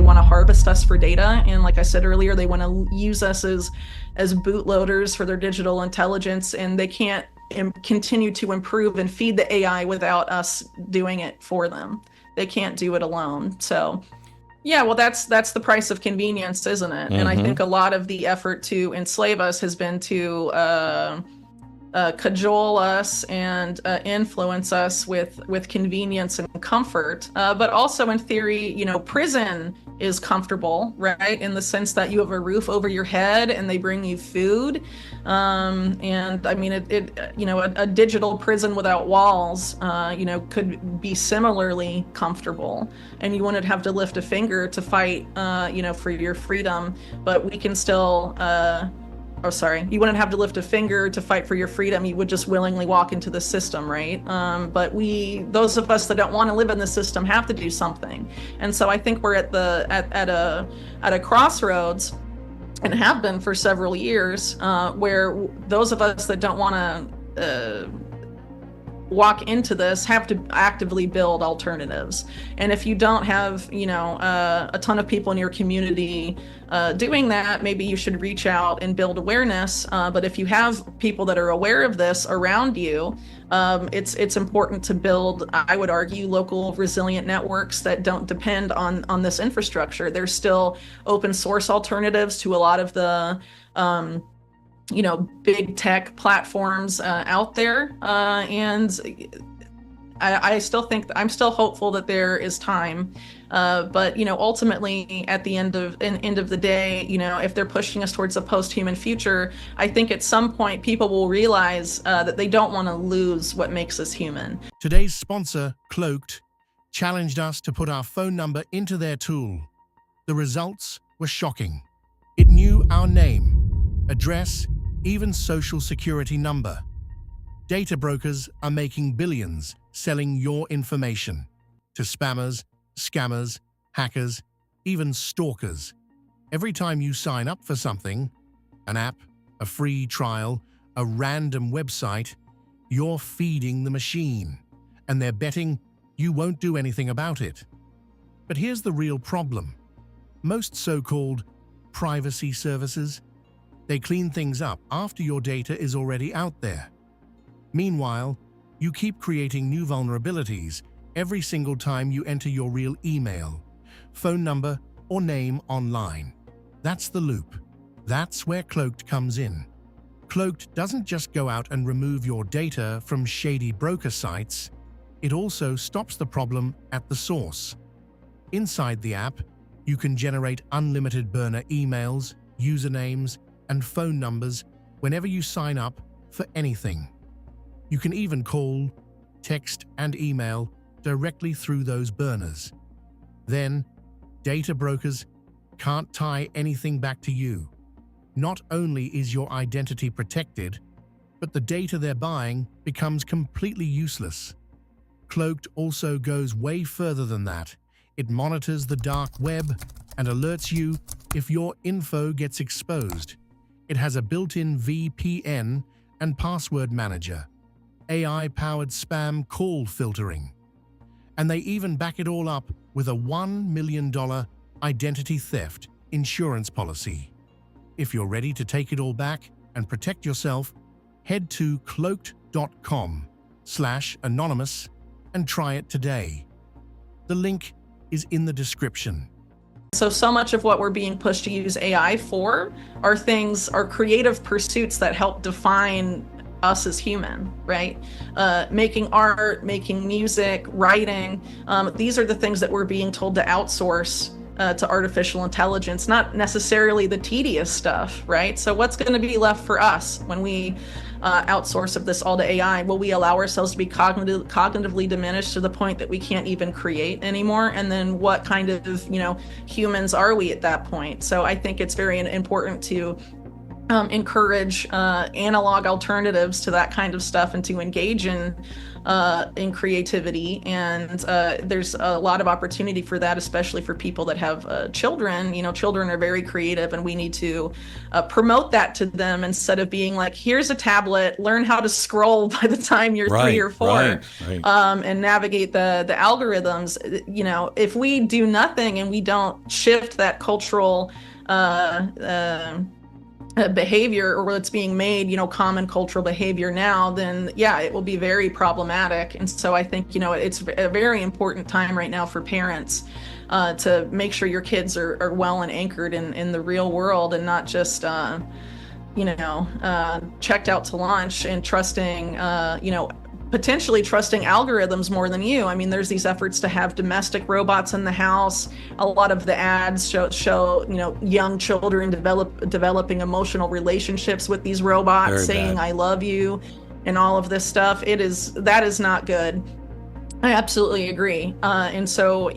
want to harvest us for data. And like I said earlier, they want to use us as bootloaders for their digital intelligence, and they can't continue to improve and feed the AI without us doing it for them. They can't do it alone. So yeah, well, that's the price of convenience, isn't it? And I think a lot of the effort to enslave us has been to cajole us and influence us with convenience and comfort. But also in theory, prison is comfortable, right? In the sense that you have a roof over your head and they bring you food. And I mean, a digital prison without walls, could be similarly comfortable, and you wouldn't have to lift a finger to fight, for your freedom, but we can still, you wouldn't have to lift a finger to fight for your freedom. You would just willingly walk into the system, right? But those of us that don't want to live in the system have to do something. And so I think we're at a crossroads, and have been for several years, where those of us that don't want to walk into this have to actively build alternatives. And if you don't have, a ton of people in your community doing that, maybe you should reach out and build awareness. But if you have people that are aware of this around you, it's important to build, I would argue, local resilient networks that don't depend on this infrastructure. There's still open source alternatives to a lot of the big tech platforms out there. And I still think I'm still hopeful that there is time. But ultimately at the end of the day, if they're pushing us towards a post-human future, I think at some point people will realize that they don't want to lose what makes us human. Today's sponsor, Cloaked, challenged us to put our phone number into their tool. The results were shocking. It knew our name, address, even social security number. Data brokers are making billions selling your information to spammers, scammers, hackers, even stalkers. Every time you sign up for something, an app, a free trial, a random website, you're feeding the machine, and they're betting you won't do anything about it. But here's the real problem. Most so-called privacy services, they clean things up after your data is already out there. Meanwhile, you keep creating new vulnerabilities every single time you enter your real email, phone number, or name online. That's the loop. That's where Cloaked comes in. Cloaked doesn't just go out and remove your data from shady broker sites, it also stops the problem at the source. Inside the app, you can generate unlimited burner emails, usernames, and phone numbers whenever you sign up for anything. You can even call, text, and email directly through those burners. Then, data brokers can't tie anything back to you. Not only is your identity protected, but the data they're buying becomes completely useless. Cloaked also goes way further than that. It monitors the dark web and alerts you if your info gets exposed. It has a built-in VPN and password manager, AI-powered spam call filtering. And they even back it all up with a $1 million identity theft insurance policy. If you're ready to take it all back and protect yourself, head to cloaked.com/anonymous and try it today. The link is in the description. So much of what we're being pushed to use AI for are creative pursuits that help define us as human, right? Making art, making music, writing. These are the things that we're being told to outsource to artificial intelligence, not necessarily the tedious stuff, right? So what's going to be left for us when we outsource of this all to AI? Will we allow ourselves to be cognitively diminished to the point that we can't even create anymore? And then what kind of, humans are we at that point? So I think it's very important to encourage analog alternatives to that kind of stuff, and to engage in in creativity, and there's a lot of opportunity for that, especially for people that have children. Children are very creative, and we need to promote that to them instead of being like, here's a tablet, learn how to scroll by the time you're 3 or 4, and navigate the algorithms. If we do nothing and we don't shift that cultural behavior, or what's being made, common cultural behavior now, then yeah, it will be very problematic. And so I think, it's a very important time right now for parents to make sure your kids are well and anchored in the real world, and not just, checked out to lunch and trusting, potentially trusting algorithms more than you. I mean, there's these efforts to have domestic robots in the house. A lot of the ads show young children developing emotional relationships with these robots, Very saying bad. I love you and all of this stuff. That is not good. I absolutely agree. And so,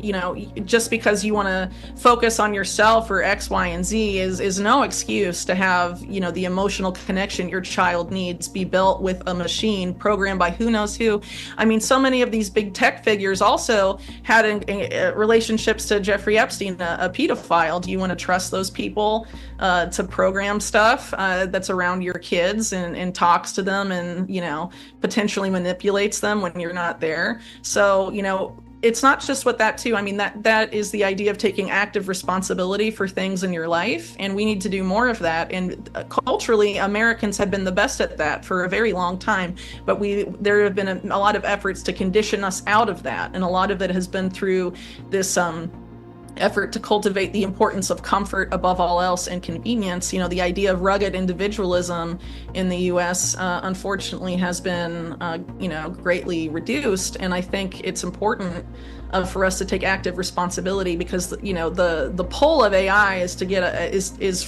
just because you want to focus on yourself or X, Y, and Z is no excuse to have, the emotional connection your child needs be built with a machine programmed by who knows who. I mean, so many of these big tech figures also had relationships to Jeffrey Epstein, a pedophile. Do you want to trust those people to program stuff that's around your kids and talks to them and, potentially manipulates them when you're not there? So, it's not just with that too. I mean, that is the idea of taking active responsibility for things in your life. And we need to do more of that. And culturally, Americans have been the best at that for a very long time. But there have been a lot of efforts to condition us out of that. And a lot of it has been through this effort to cultivate the importance of comfort above all else and convenience. The idea of rugged individualism in the US, unfortunately, has been, greatly reduced. And I think it's important for us to take active responsibility, because, the pull of AI is to get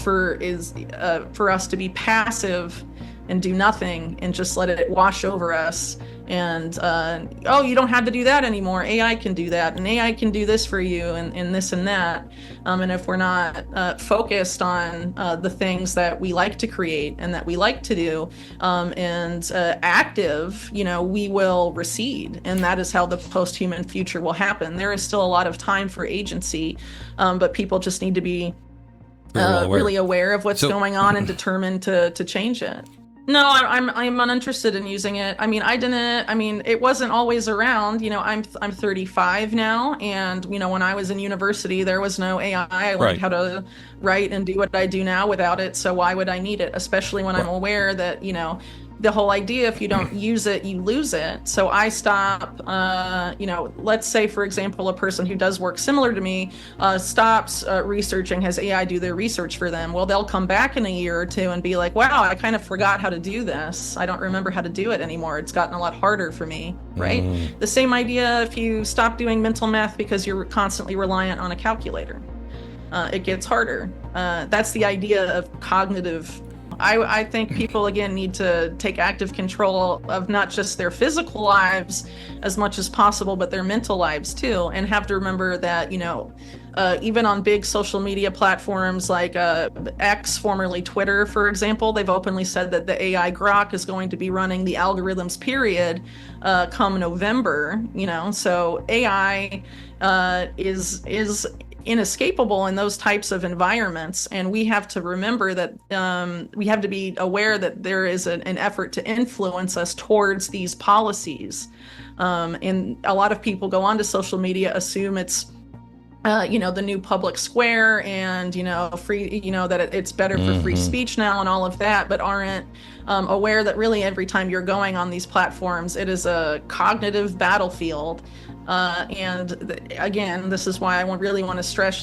for us to be passive and do nothing and just let it wash over us. And you don't have to do that anymore. AI can do that, and AI can do this for you, and this and that. And if we're not focused on the things that we like to create and that we like to do, and active, we will recede. And that is how the post-human future will happen. There is still a lot of time for agency, but people just need to be really aware of what's going on and determined to change it. No, I'm uninterested in using it. I mean, it wasn't always around. I'm 35 now, and when I was in university, there was no AI. I learned how to write and do what I do now without it. So why would I need it? Especially when I'm aware that the whole idea, if you don't use it, you lose it. So I stop, let's say, for example, a person who does work similar to me stops researching, has AI do their research for them. Well, they'll come back in a year or two and be like, wow, I kind of forgot how to do this. I don't remember how to do it anymore. It's gotten a lot harder for me, right? The same idea if you stop doing mental math because you're constantly reliant on a calculator. It gets harder. That's the idea of cognitive. I think people, again, need to take active control of not just their physical lives as much as possible, but their mental lives too, and have to remember that, even on big social media platforms like X, formerly Twitter, for example, they've openly said that the AI Grok is going to be running the algorithms, period, come November. So AI is inescapable in those types of environments, and we have to remember that we have to be aware that there is an effort to influence us towards these policies, and a lot of people go onto social media, assume it's the new public square, and free, that it's better for free speech now and all of that, but aren't aware that really every time you're going on these platforms, it is a cognitive battlefield. Again, this is why I really want to stress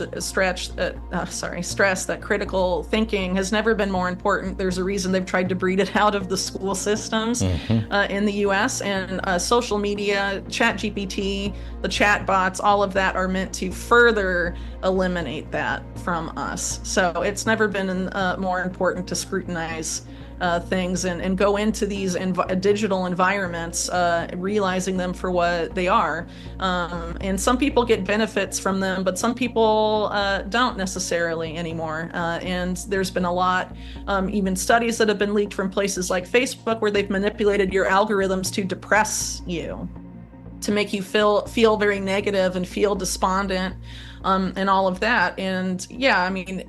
that critical thinking has never been more important. There's a reason they've tried to breed it out of the school systems in the US, and social media, ChatGPT, the chat bots, all of that are meant to further eliminate that from us. So it's never been more important to scrutinize things and go into these digital environments, realizing them for what they are. And some people get benefits from them, but some people don't necessarily anymore. And there's been a lot, even studies that have been leaked from places like Facebook, where they've manipulated your algorithms to depress you, to make you feel very negative and feel despondent, and all of that. And yeah, I mean,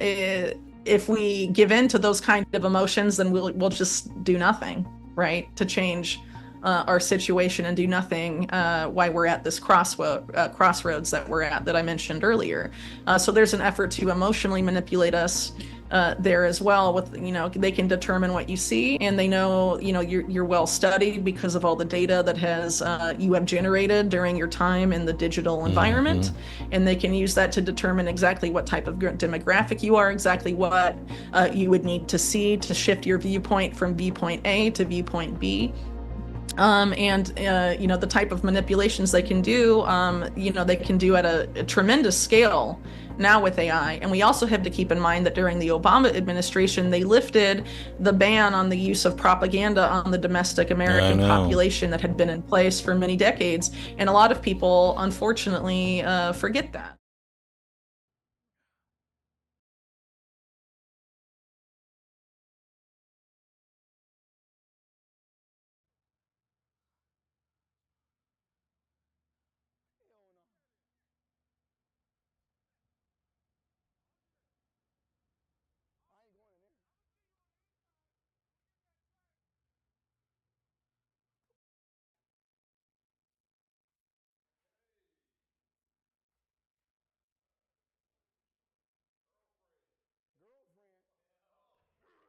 if we give in to those kind of emotions, then we'll just do nothing, right, to change our situation, and do nothing why we're at this crossroads that we're at, that I mentioned earlier. So there's an effort to emotionally manipulate us there as well. With, they can determine what you see, and they know, you're well studied because of all the data that you have generated during your time in the digital environment. And they can use that to determine exactly what type of demographic you are, exactly what you would need to see to shift your viewpoint from viewpoint A to viewpoint B. And the type of manipulations they can do, they can do at a tremendous scale now with AI. And we also have to keep in mind that during the Obama administration, they lifted the ban on the use of propaganda on the domestic American population that had been in place for many decades. And a lot of people, unfortunately, forget that.